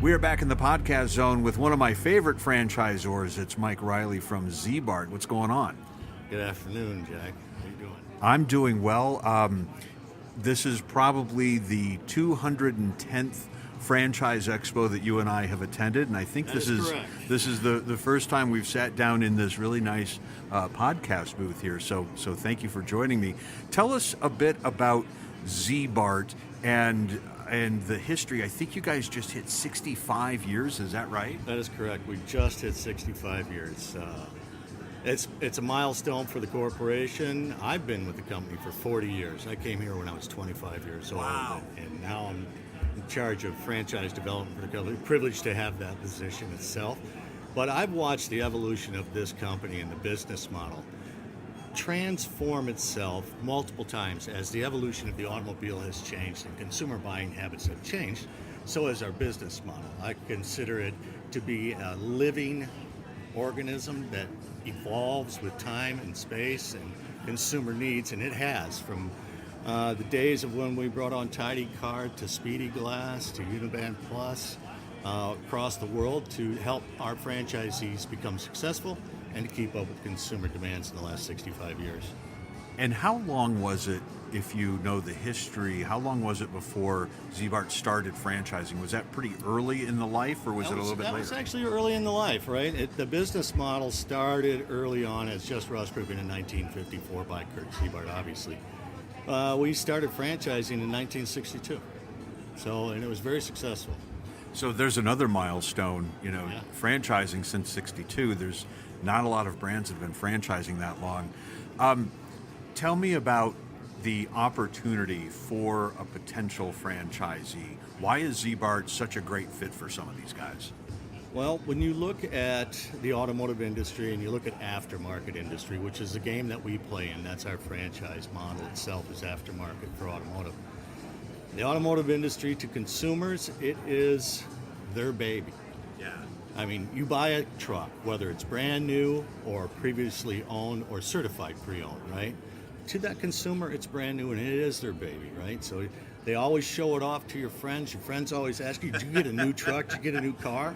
We are back in the podcast zone with one of my favorite franchisors. It's Mike Riley from Ziebart. What's going on? Good afternoon, Jack. How you doing? I'm doing well. This is probably the 210th franchise expo that you and I have attended, and I think this is the first time we've sat down in this really nice podcast booth here. So thank you for joining me. Tell us a bit about Ziebart and the history. I think you guys just hit 65 years. Is that right? That is correct. We just hit 65 years. It's a milestone for the corporation. I've been with the company for 40 years. I came here when I was 25 years old. Wow. And now I'm in charge of franchise development for the company. Privileged to have that position itself. But I've watched the evolution of this company and the business model transform itself multiple times as the evolution of the automobile has changed and consumer buying habits have changed. So has our business model. I consider it to be a living organism that evolves with time and space and consumer needs, and it has, from the days of when we brought on Tidy Card to Speedy Glass to Uniband Plus across the world to help our franchisees become successful and to keep up with consumer demands in the last 65 years. And how long was it, if you know the history, how long was it before Ziebart started franchising? Was that pretty early in the life, or was it a little bit later? That was actually early in the life, right? The business model started early on as Just Ross Group in 1954 by Kurt Ziebart, obviously. We started franchising in 1962, and it was very successful. So there's another milestone, Yeah. franchising since 62. There's not a lot of brands that have been franchising that long. Tell me about the opportunity for a potential franchisee. Why is Ziebart such a great fit for some of these guys? Well, when you look at the automotive industry and you look at aftermarket industry, which is the game that we play in, that's our franchise model itself, is aftermarket for automotive. The automotive industry, to consumers, it is their baby. Yeah. I mean, you buy a truck, whether it's brand new or previously owned or certified pre-owned, right? To that consumer, it's brand new and it is their baby, right? So they always show it off to your friends. Your friends always ask you, did you get a new truck? Did you get a new car?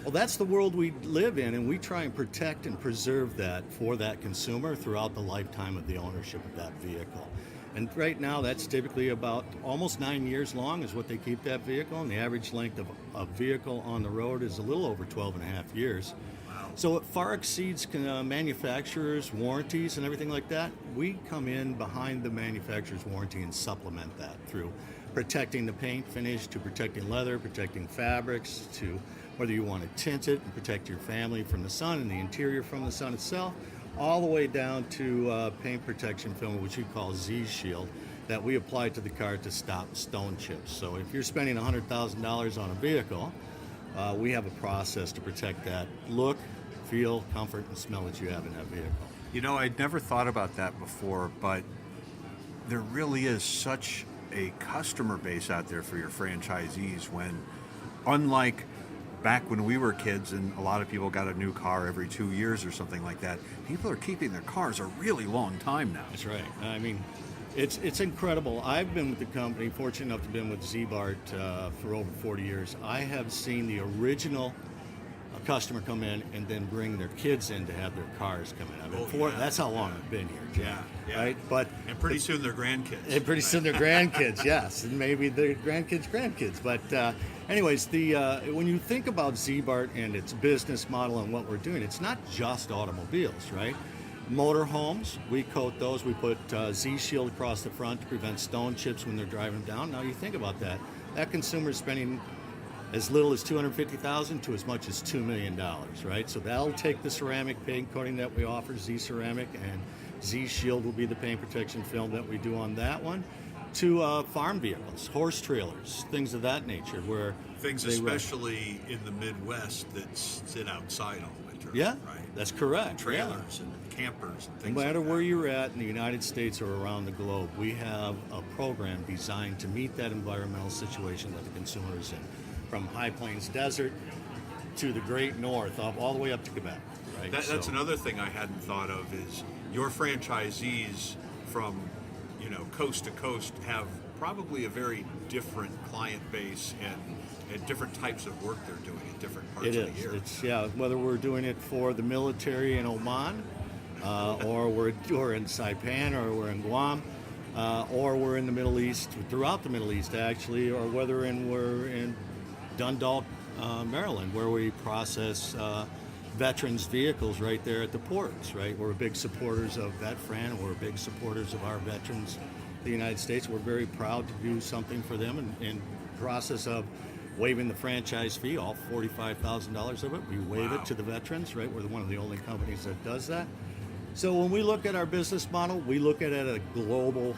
Well, that's the world we live in, and we try and protect and preserve that for that consumer throughout the lifetime of the ownership of that vehicle. And right now, that's typically about almost 9 years long is what they keep that vehicle, and the average length of a vehicle on the road is a little over 12 and a half years. Wow. So it far exceeds manufacturers' warranties and everything like that. We come in behind the manufacturer's warranty and supplement that through protecting the paint finish, to protecting leather, protecting fabrics, to whether you want to tint it and protect your family from the sun and the interior from the sun itself, all the way down to paint protection film, which we call Z-Shield, that we apply to the car to stop stone chips. So if you're spending $100,000 on a vehicle, we have a process to protect that look, feel, comfort, and smell that you have in that vehicle. I'd never thought about that before, but there really is such a customer base out there for your franchisees when, unlike back when we were kids and a lot of people got a new car every 2 years or something like that, people are keeping their cars a really long time now. That's right. I mean, it's incredible. I've been with the company, fortunate enough to have been with Ziebart for over 40 years. I have seen the original customer come in and then bring their kids in to have their cars come in. That's how long I've been here, Jim. Yeah. Right? And pretty soon they're grandkids. And pretty soon they're grandkids, yes. And maybe their grandkids. But anyways, when you think about Ziebart and its business model and what we're doing, it's not just automobiles, right? Motorhomes, we coat those. We put Z-Shield across the front to prevent stone chips when they're driving them down. Now you think about that. That consumer is spending as little as $250,000 to as much as $2 million, right? So that'll take the ceramic paint coating that we offer, Z-Ceramic, and Z-Shield will be the paint protection film that we do on that one, to farm vehicles, horse trailers, things of that nature, where things especially in the Midwest that sit outside all winter. Yeah, right. That's correct. Trailers and campers and things. No matter like where that. you're at in the United States or around the globe, we have a program designed to meet that environmental situation that the consumer is in. From High Plains Desert to the Great North, all the way up to Quebec. Right? That's another thing I hadn't thought of is your franchisees from coast to coast have probably a very different client base and different types of work they're doing at different parts It of is. the year. It's whether we're doing it for the military in Oman, or we're in Saipan, or we're in Guam, or we're in the Middle East, throughout the Middle East actually, or whether we're in Dundalk, Maryland, where we process veterans' vehicles right there at the ports. Right, we're big supporters of VetFran, and we're big supporters of our veterans, the United States. We're very proud to do something for them in process of waiving the franchise fee, all $45,000 of it. We waive Wow. it to the veterans, right? We're one of the only companies that does that. So when we look at our business model, we look at it at a global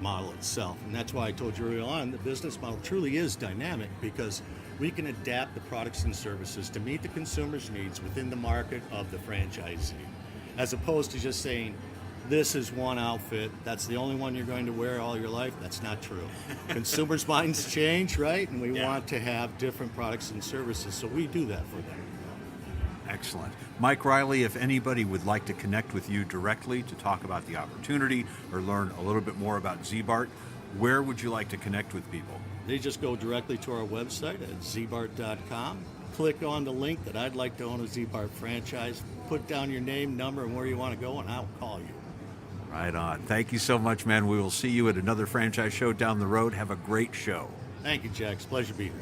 model itself. And that's why I told you early on, the business model truly is dynamic, because we can adapt the products and services to meet the consumer's needs within the market of the franchisee, as opposed to just saying, this is one outfit, that's the only one you're going to wear all your life. That's not true. Consumers' minds change, right? And we want to have different products and services, so we do that for them. Excellent. Mike Riley, if anybody would like to connect with you directly to talk about the opportunity or learn a little bit more about Ziebart, where would you like to connect with people? They just go directly to our website at ziebart.com, click on the link that I'd like to own a Ziebart franchise, put down your name, number, and where you want to go, and I'll call you. Right on. Thank you so much, man. We will see you at another franchise show down the road. Have a great show. Thank you, Jack. It's a pleasure to be here.